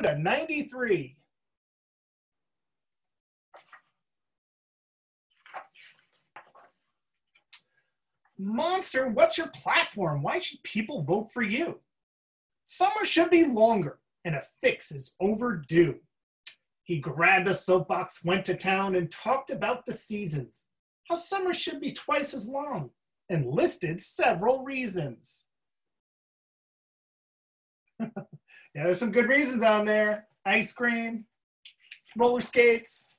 to 93. Monster, what's your platform? Why should people vote for you? Summer should be longer, and a fix is overdue. He grabbed a soapbox, went to town, and talked about the seasons, how summer should be twice as long, and listed several reasons. Yeah, there's some good reasons on there. Ice cream, roller skates.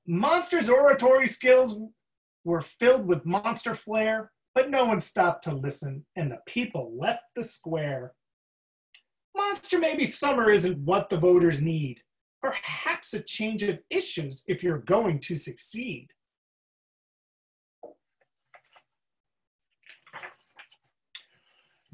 Monster's oratory skills were filled with monster flair, but no one stopped to listen, and the people left the square. Monster, maybe summer isn't what the voters need. Perhaps a change of issues if you're going to succeed.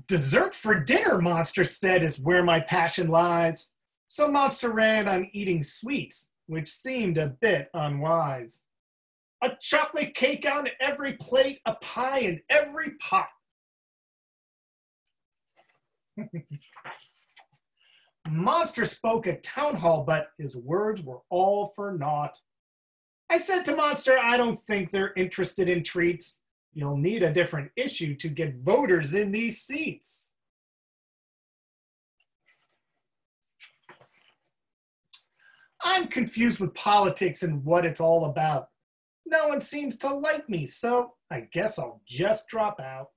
Dessert for dinner, Monster said, is where my passion lies. So Monster ran on eating sweets, which seemed a bit unwise. A chocolate cake on every plate, a pie in every pot. Monster spoke at town hall, but his words were all for naught. I said to Monster, I don't think they're interested in treats. You'll need a different issue to get voters in these seats. I'm confused with politics and what it's all about. No one seems to like me, so I guess I'll just drop out.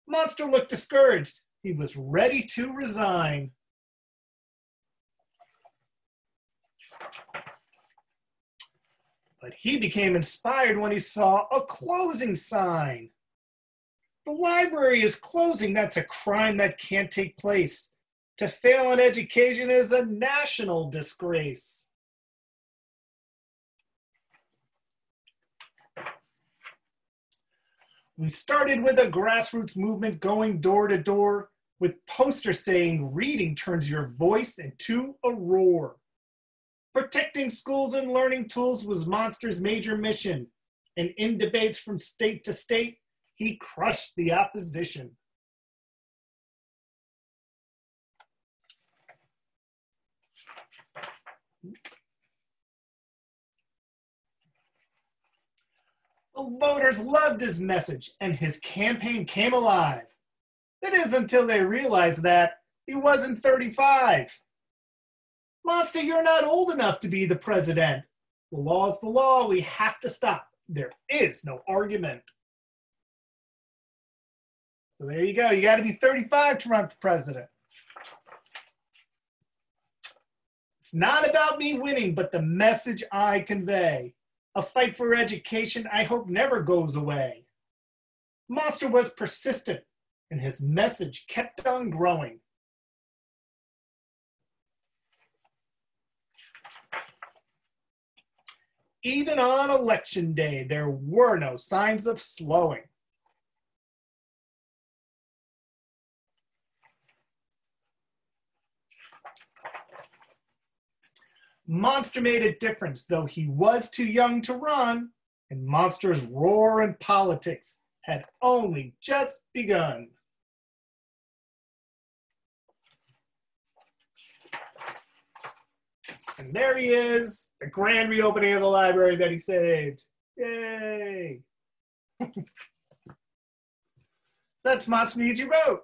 Monster looked discouraged. He was ready to resign. But he became inspired when he saw a closing sign. The library is closing. That's a crime that can't take place. To fail in education is a national disgrace. We started with a grassroots movement going door to door with posters saying reading turns your voice into a roar. Protecting schools and learning tools was Monster's major mission, and in debates from state to state, he crushed the opposition. The voters loved his message, and his campaign came alive. It is until they realized that he wasn't 35. Monster, you're not old enough to be the president. The law is the law. We have to stop. There is no argument. So there you go. You got to be 35 to run for president. It's not about me winning, but the message I convey. A fight for education I hope never goes away. Monster was persistent, and his message kept on growing. Even on election day, there were no signs of slowing. Monster made a difference, though he was too young to run, and Monster's roar in politics had only just begun. And there he is, the grand reopening of the library that he saved. Yay! So that's Monster Needs Your Vote.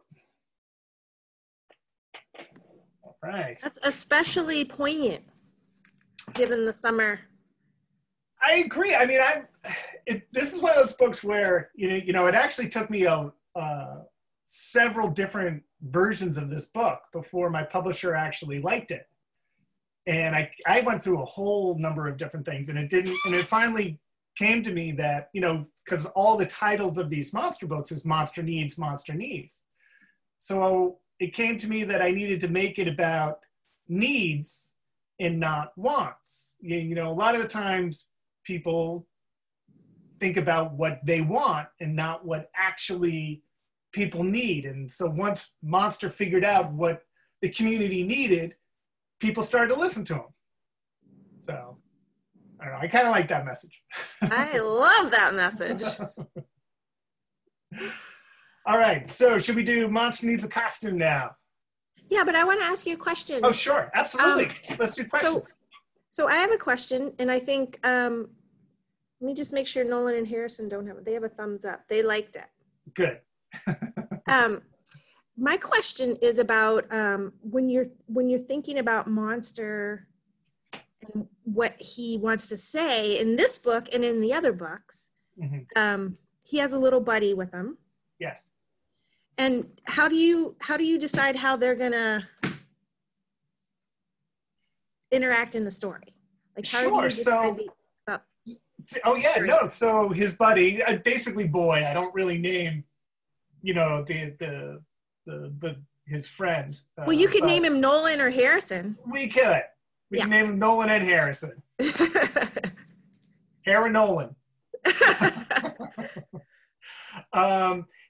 All right. That's especially poignant, given the summer. I agree. I mean, this is one of those books where, you know, it actually took me several different versions of this book before my publisher actually liked it. And I went through a whole number of different things, and it finally came to me that, you know, because all the titles of these monster books is Monster Needs, Monster Needs. So it came to me that I needed to make it about needs and not wants. You know, a lot of the times people think about what they want and not what actually people need. And so once Monster figured out what the community needed, people started to listen to him. So, I don't know, I kind of like that message. I love that message. All right, so should we do Monster Needs a Costume now? Yeah, but I want to ask you a question. Oh, sure. Absolutely. Let's do questions. So I have a question, and I think, let me just make sure Nolan and Harrison they have a thumbs up. They liked it. Good. My question is about when you're thinking about Monster and what he wants to say in this book and in the other books. Mm-hmm. He has a little buddy with him. Yes. And how do you decide how they're gonna interact in the story? Like, how do you decide oh yeah, story? No. So his buddy, basically boy. I don't really name, you know, his friend. Well, you could name him Nolan or Harrison. We could. We can name him Nolan and Harrison. Harry Nolan.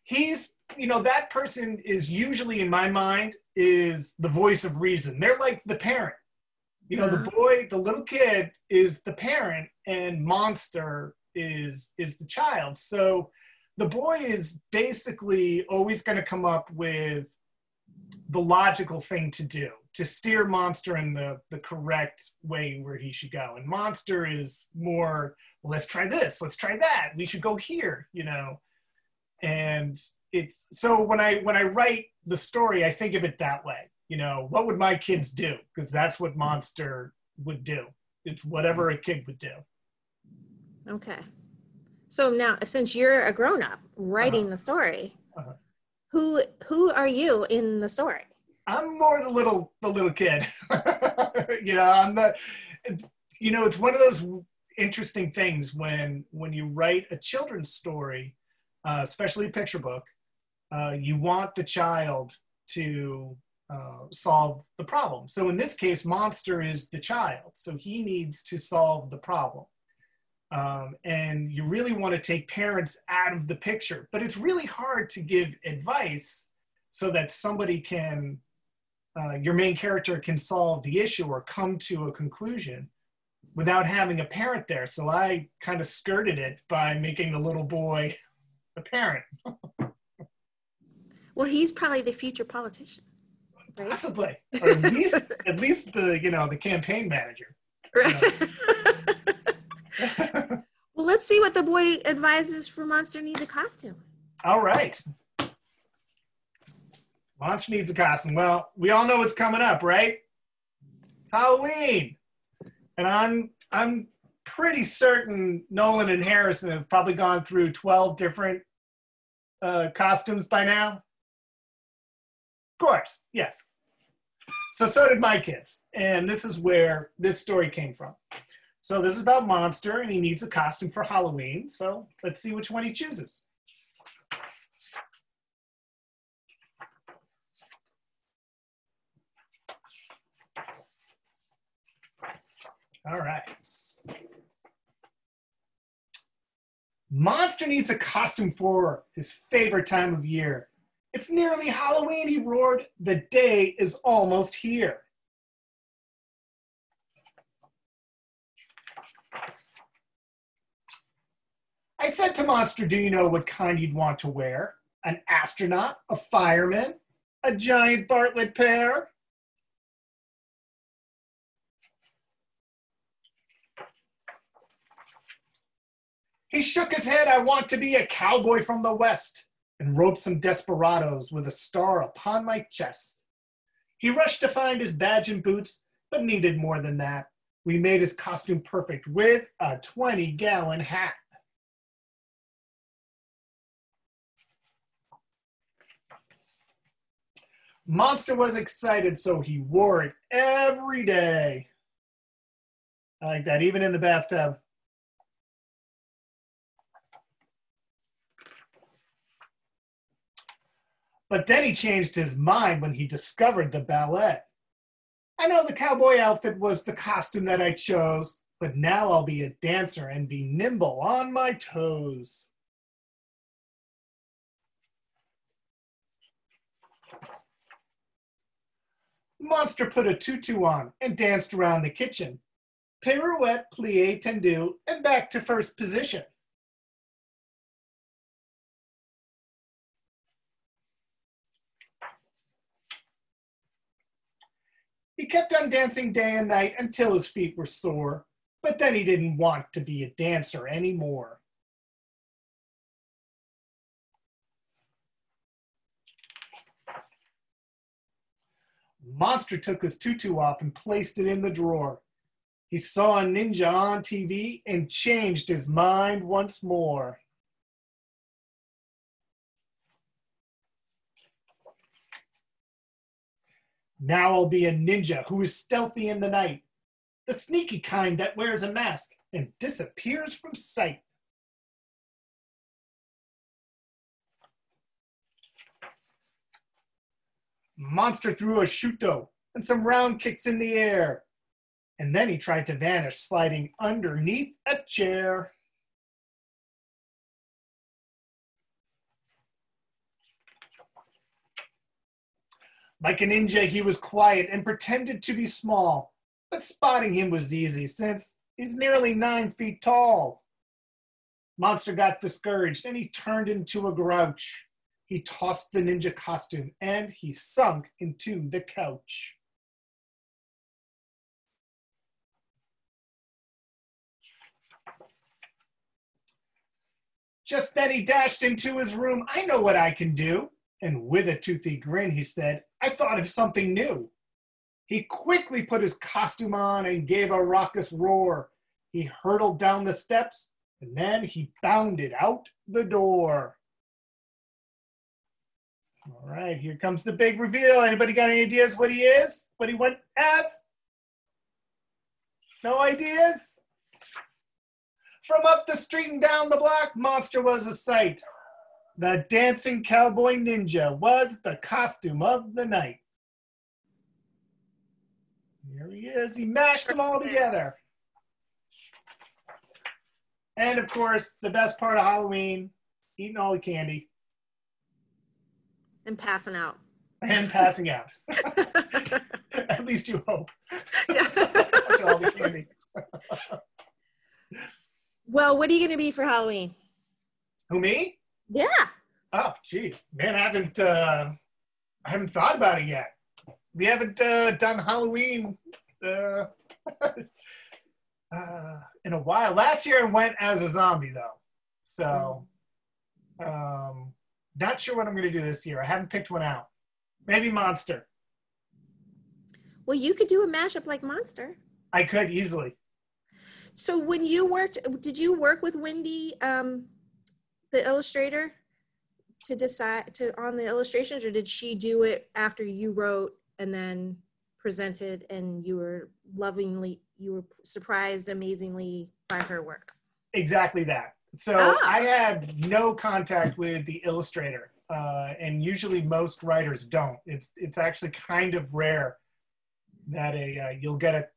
He's, you know, that person is usually, in my mind, is the voice of reason. They're like the parent. You know, the boy, the little kid is the parent, and Monster is the child. So the boy is basically always going to come up with the logical thing to do, to steer Monster in the correct way where he should go. And Monster is more, well, let's try this, let's try that, we should go here, you know. And it's, so when I write the story, I think of it that way. You know, what would my kids do? Because that's what Monster would do. It's whatever a kid would do. Okay. So now, since you're a grown-up writing the story, who are you in the story? I'm more the little kid. You know, I'm the, you know, it's one of those interesting things when you write a children's story, especially a picture book, you want the child to solve the problem. So in this case, Monster is the child, so he needs to solve the problem. And you really want to take parents out of the picture, but it's really hard to give advice so that somebody can, your main character can solve the issue or come to a conclusion without having a parent there. So I kind of skirted it by making the little boy the parent. Well, he's probably the future politician. Right? Possibly, or at least the, you know, the campaign manager. Right. Well, let's see what the boy advises for Monster needs a costume. All right. Monster needs a costume. Well, we all know what's coming up, right? It's Halloween, and I'm pretty certain Nolan and Harrison have probably gone through 12 different costumes by now. Of course, yes. So did my kids. And this is where this story came from. So this is about Monster, and he needs a costume for Halloween. So let's see which one he chooses. All right. Monster needs a costume for his favorite time of year. It's nearly Halloween, he roared. The day is almost here. I said to Monster, do you know what kind you'd want to wear? An astronaut, a fireman, a giant Bartlett pear? He shook his head. I want to be a cowboy from the West, and roped some desperados with a star upon my chest. He rushed to find his badge and boots, but needed more than that. We made his costume perfect with a 20-gallon hat. Monster was excited, so he wore it every day. I like that, even in the bathtub. But then he changed his mind when he discovered the ballet. I know the cowboy outfit was the costume that I chose, but now I'll be a dancer and be nimble on my toes. Monster put a tutu on and danced around the kitchen. Pirouette, plie, tendu, and back to first position. He kept on dancing day and night until his feet were sore, but then he didn't want to be a dancer anymore. Monster took his tutu off and placed it in the drawer. He saw a ninja on TV and changed his mind once more. Now I'll be a ninja who is stealthy in the night, the sneaky kind that wears a mask and disappears from sight. Monster threw a shuto and some round kicks in the air, and then he tried to vanish, sliding underneath a chair. Like a ninja, he was quiet and pretended to be small, but spotting him was easy since he's nearly 9 feet tall. Monster got discouraged and he turned into a grouch. He tossed the ninja costume and he sunk into the couch. Just then he dashed into his room. I know what I can do. And with a toothy grin, he said, I thought of something new. He quickly put his costume on and gave a raucous roar. He hurtled down the steps and then he bounded out the door. All right, here comes the big reveal. Anybody got any ideas what he is? What he went as? No ideas? From up the street and down the block, Monster was a sight. The dancing cowboy ninja was the costume of the night. Here he is. He mashed them all together. And of course, the best part of Halloween, eating all the candy. And passing out. And passing out. At least you hope. Yeah. All the candy. Well, what are you going to be for Halloween? Who, me? Yeah. Oh, geez. Man, I haven't thought about it yet. We haven't done Halloween in a while. Last year I went as a zombie, though. So, not sure what I'm going to do this year. I haven't picked one out. Maybe Monster. Well, you could do a mashup like Monster. I could easily. So when you worked, did you work with Wendy, the illustrator, to decide on the illustrations, or did she do it after you wrote and then presented and you were surprised amazingly by her work? Exactly that. So I had no contact with the illustrator, and usually most writers don't. It's actually kind of rare that you'll get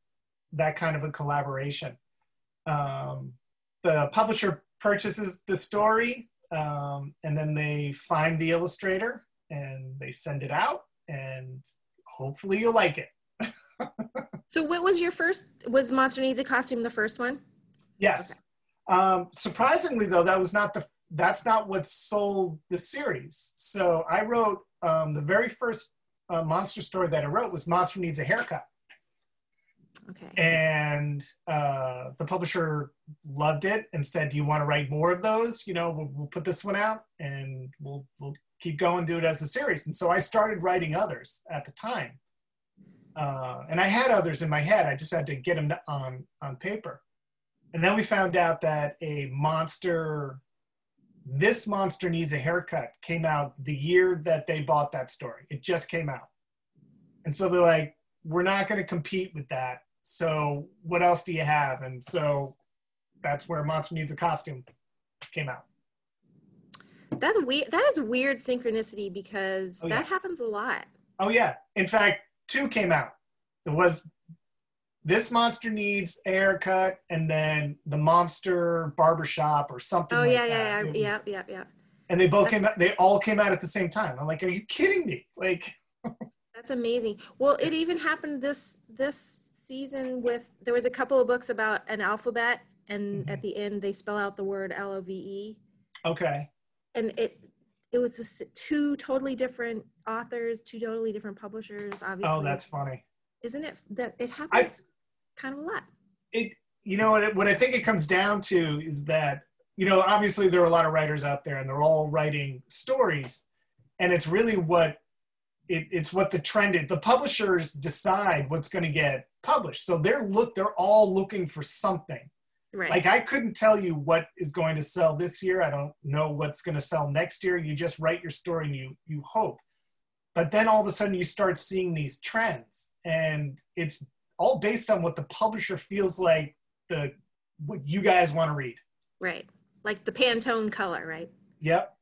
that kind of a collaboration. The publisher purchases the story, and then they find the illustrator and they send it out, and hopefully you'll like it. So what was was Monster Needs a Costume the first one? Yes. Okay. Surprisingly though, that's not what sold the series. So I wrote, the very first monster story that I wrote was Monster Needs a Haircut. Okay. And the publisher loved it and said, do you want to write more of those? You know, we'll put this one out and we'll keep going, do it as a series. And so I started writing others at the time. And I had others in my head. I just had to get them on paper. And then we found out that This Monster Needs a Haircut came out the year that they bought that story. It just came out. And so they're like, we're not going to compete with that. So what else do you have? And so that's where Monster Needs a Costume came out. That's weird. That is weird synchronicity because that happens a lot. Oh yeah. In fact, 2 came out. It was This Monster Needs a Haircut and then The Monster Barbershop or something like that. Yeah. And they both came out, they all came out at the same time. I'm like, are you kidding me? Like that's amazing. Well, it even happened this season there was a couple of books about an alphabet, and at the end they spell out the word LOVE. Okay. And it was 2 totally different authors, 2 totally different publishers, obviously. Oh, that's funny. Isn't it that it happens kind of a lot? What I think it comes down to is that, obviously there are a lot of writers out there and they're all writing stories, and it's really it's what the trend is. The publishers decide what's going to get published. So they're all looking for something. Right. Like, I couldn't tell you what is going to sell this year. I don't know what's going to sell next year. You just write your story and you hope. But then all of a sudden you start seeing these trends, and it's all based on what the publisher feels like what you guys want to read. Right. Like the Pantone color, right? Yep.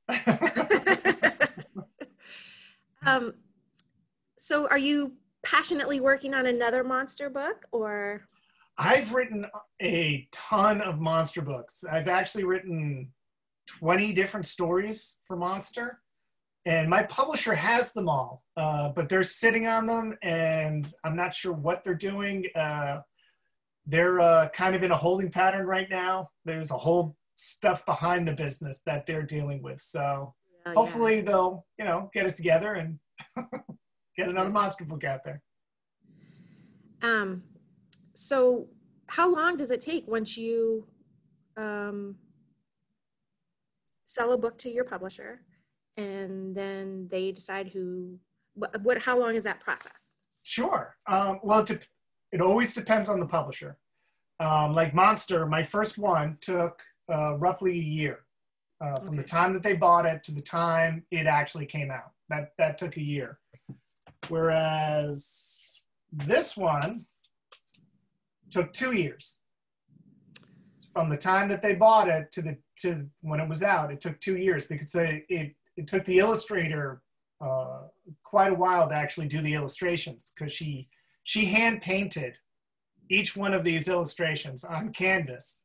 So are you passionately working on another monster book, or? I've written a ton of monster books. I've actually written 20 different stories for monster, and my publisher has them all, but they're sitting on them, and I'm not sure what they're doing. They're kind of in a holding pattern right now. There's a whole stuff behind the business that they're dealing with. So hopefully they'll, get it together and get another monster book out there. So how long does it take once you sell a book to your publisher and then they decide how long is that process? Sure. Well, it always depends on the publisher. Like Monster, my first one took roughly a year from the time that they bought it to the time it actually came out. That took a year. Whereas this one took 2 years. From the time that they bought it to when it was out, it took 2 years, because it took the illustrator quite a while to actually do the illustrations, because she hand painted each one of these illustrations on canvas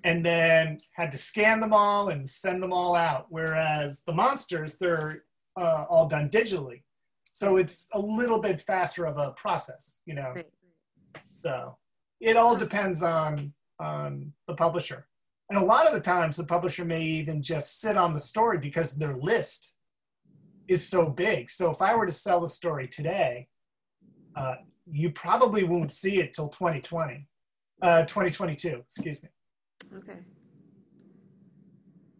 and then had to scan them all and send them all out. Whereas the monsters, they're all done digitally. So it's a little bit faster of a process, Right. So it all depends on the publisher. And a lot of the times the publisher may even just sit on the story because their list is so big. So if I were to sell the story today, you probably won't see it till 2022, excuse me. Okay.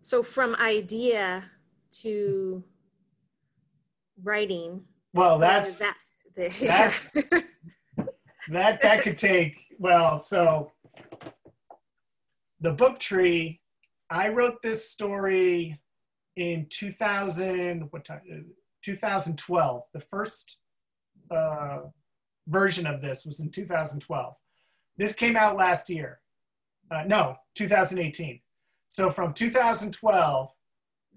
So from idea to writing. Well, that could take, so the book tree, I wrote this story in 2012. The first version of this was in 2012. This came out last year. 2018. So from 2012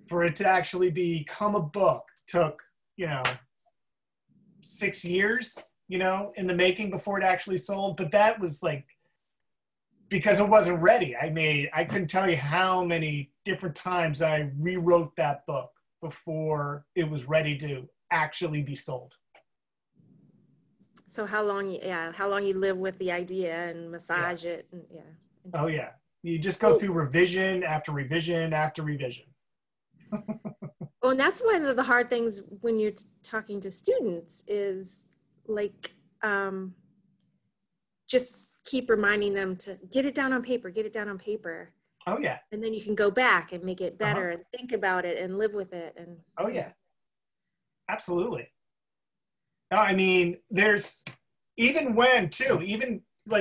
for it to actually become a book took, 6 years, in the making before it actually sold. But that was because it wasn't ready. I couldn't tell you how many different times I rewrote that book before it was ready to actually be sold. So how long you live with the idea and massage it. And, Oh yeah. You just go through revision after revision after revision. Oh, and that's one of the hard things when you're talking to students is just keep reminding them to get it down on paper. Oh yeah. And then you can go back and make it better and think about it and live with it. And oh yeah, absolutely. There's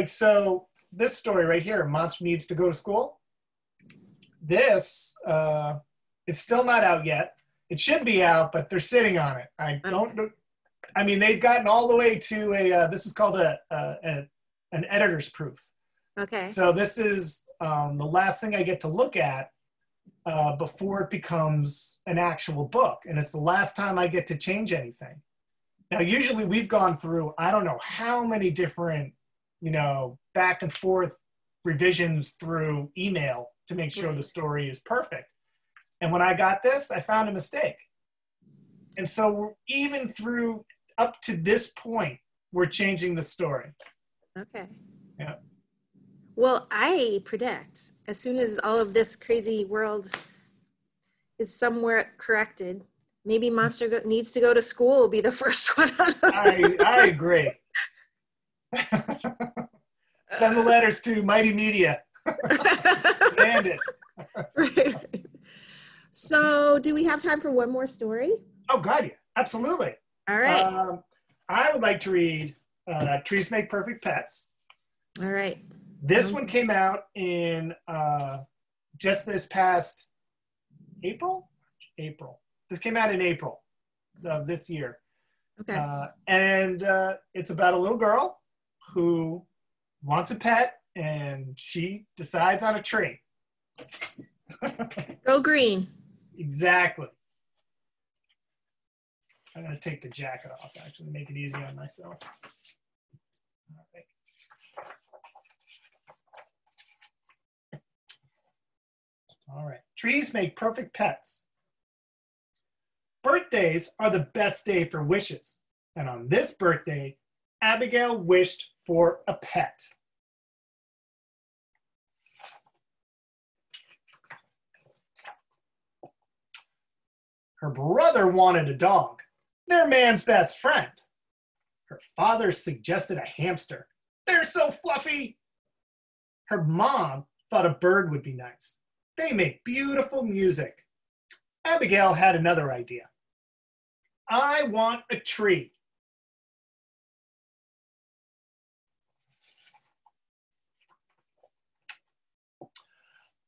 so this story right here, Monster Needs to Go to School. This, it's still not out yet. It should be out, but they're sitting on it. I don't know. They've gotten all the way to this is called an editor's proof. Okay. So this is the last thing I get to look at before it becomes an actual book. And it's the last time I get to change anything. Now, usually we've gone through, I don't know how many different, back and forth revisions through email to make sure the story is perfect. And when I got this, I found a mistake. And so even through up to this point, we're changing the story. Okay. Yeah. Well, I predict as soon as all of this crazy world is somewhere corrected, maybe Monster Needs to Go to School will be the first one. I agree. Send the letters to Mighty Media. Demand it. Right. So do we have time for one more story? Oh, God, yeah. Absolutely. All right. I would like to read Trees Make Perfect Pets. All right. This one came out in just this past April. This came out in April of this year. Okay. And it's about a little girl who wants a pet, and she decides on a tree. Go green. Exactly. I'm going to take the jacket off, actually, make it easy on myself. All right. All right. Trees make perfect pets. Birthdays are the best day for wishes. And on this birthday, Abigail wished for a pet. Her brother wanted a dog, their man's best friend. Her father suggested a hamster. They're so fluffy. Her mom thought a bird would be nice. They make beautiful music. Abigail had another idea. I want a tree.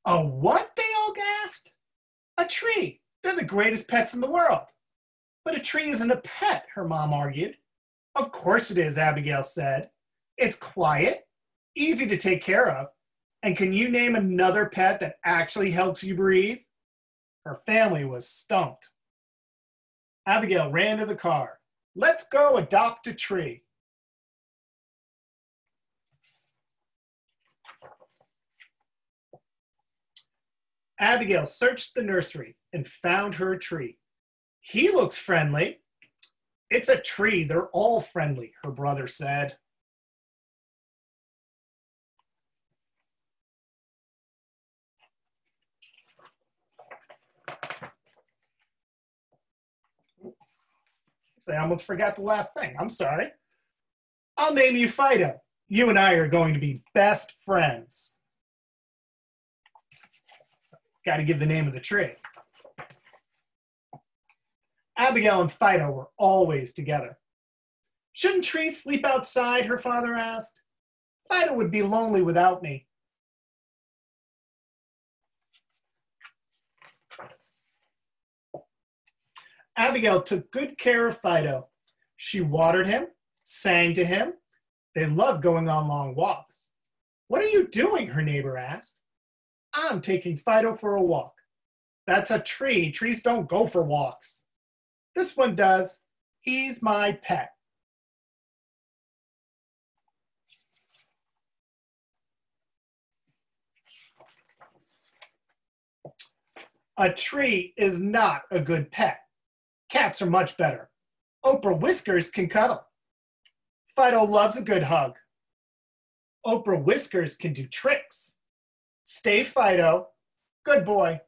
A what? They all gasped. A tree. They're the greatest pets in the world. But a tree isn't a pet, her mom argued. Of course it is, Abigail said. It's quiet, easy to take care of, and can you name another pet that actually helps you breathe? Her family was stumped. Abigail ran to the car. Let's go adopt a tree. Abigail searched the nursery and found her a tree. He looks friendly. It's a tree. They're all friendly, her brother said. I almost forgot the last thing. I'm sorry. I'll name you Fido. You and I are going to be best friends. So, got to give the name of the tree. Abigail and Fido were always together. Shouldn't trees sleep outside, her father asked. Fido would be lonely without me. Abigail took good care of Fido. She watered him, sang to him. They loved going on long walks. What are you doing? Her neighbor asked. I'm taking Fido for a walk. That's a tree. Trees don't go for walks. This one does. He's my pet. A tree is not a good pet. Cats are much better. Oprah Whiskers can cuddle. Fido loves a good hug. Oprah Whiskers can do tricks. Stay, Fido. Good boy.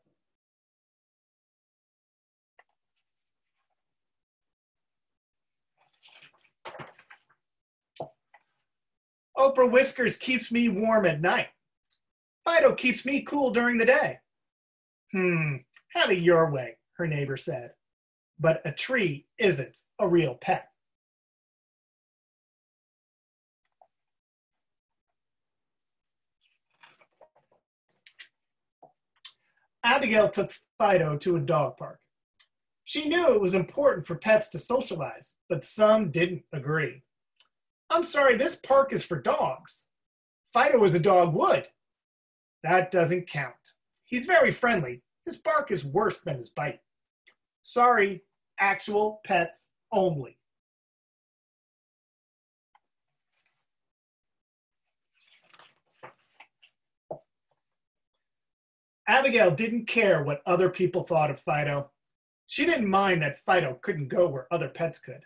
Oprah Whiskers keeps me warm at night. Fido keeps me cool during the day. Have it your way, her neighbor said. But a tree isn't a real pet. Abigail took Fido to a dog park. She knew it was important for pets to socialize, but some didn't agree. I'm sorry, this park is for dogs. Fido is a dog would. That doesn't count. He's very friendly. His bark is worse than his bite. Sorry, actual pets only. Abigail didn't care what other people thought of Fido. She didn't mind that Fido couldn't go where other pets could.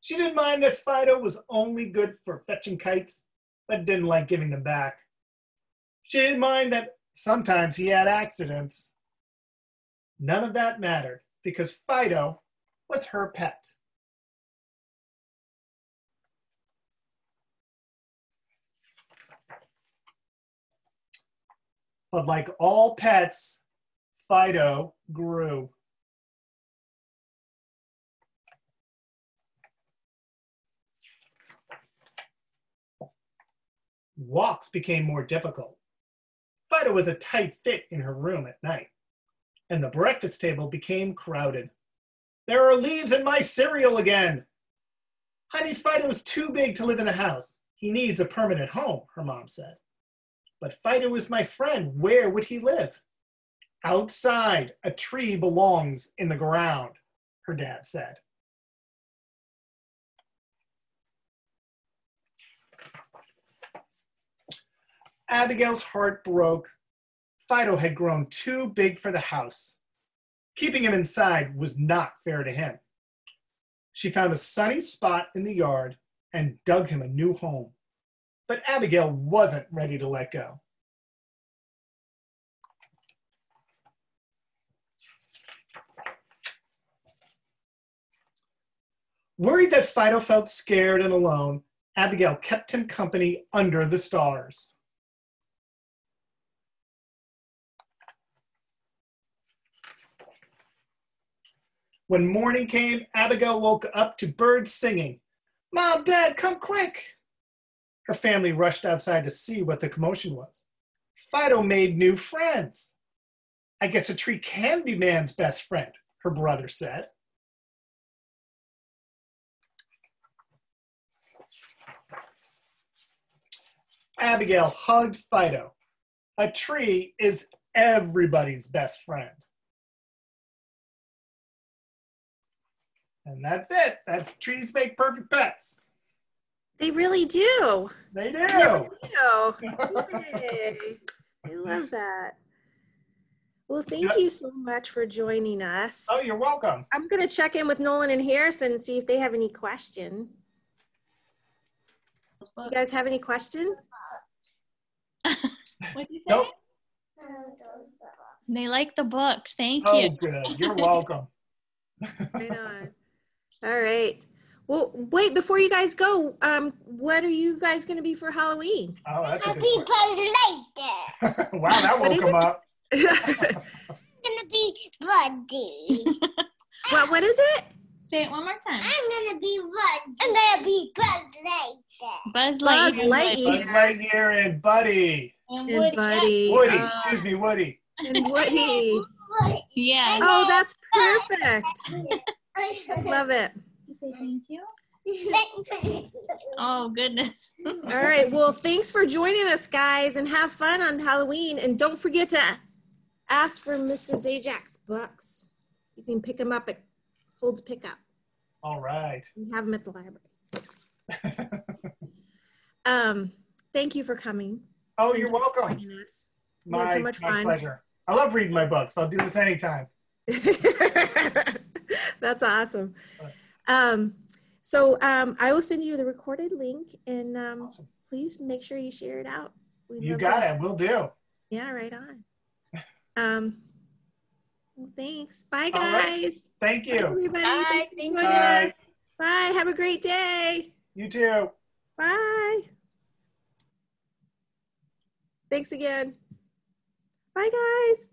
She didn't mind that Fido was only good for fetching kites, but didn't like giving them back. She didn't mind that sometimes he had accidents. None of that mattered because Fido was her pet. But like all pets, Fido grew. Walks became more difficult. Fido was a tight fit in her room at night, and the breakfast table became crowded. There are leaves in my cereal again. Honey, Fido's too big to live in the house. He needs a permanent home, her mom said. But Fido is my friend. Where would he live? Outside. A tree belongs in the ground, her dad said. Abigail's heart broke. Fido had grown too big for the house. Keeping him inside was not fair to him. She found a sunny spot in the yard and dug him a new home. But Abigail wasn't ready to let go. Worried that Fido felt scared and alone, Abigail kept him company under the stars. When morning came, Abigail woke up to birds singing. Mom, Dad, come quick! Her family rushed outside to see what the commotion was. Fido made new friends. I guess a tree can be man's best friend, her brother said. Abigail hugged Fido. A tree is everybody's best friend. And that's it. That's trees make perfect pets. They really do. They do. They really do. Yay. I love that. Well, thank you so much for joining us. Oh, you're welcome. I'm going to check in with Nolan and Harrison and see if they have any questions. You guys have any questions? What did you say? Nope. They like the books. Thank Oh, you. good. You're welcome. Right on. All right. Well, wait, before you guys go, what are you guys going to be for Halloween? Oh, that's a good Happy question. birthday. Wow, that woke him up. I'm gonna be Buddy. What is it? Say it one more time. I'm gonna be Buddy. I'm gonna be Buzz Lightyear. Buzz Buzz Lightyear. Buzz Lightyear and Buddy. And And Woody. Buddy. Woody, Oh, excuse me, Woody. and Woody. Yeah. Oh, that's perfect. Love it. Say thank you. Oh, goodness. All right. Well, thanks for joining us, guys, and have fun on Halloween. And don't forget to ask for Mr. Zajak's books. You can pick them up at Hold's Pickup. All right. We have them at the library. Thank you for coming. Oh, you're welcome. Joining us. We had so much My fun. pleasure. I love reading my books. I'll do this anytime. That's awesome. So I will send you the recorded link, and Awesome. please make sure you share it out. You got it. Will do. Yeah, right on. Well, thanks. Bye, All right. guys. Thank Bye, you. everybody. Bye. Thanks for Thank joining you. us. Bye. Have a great day. You too. Bye. Thanks again. Bye, guys.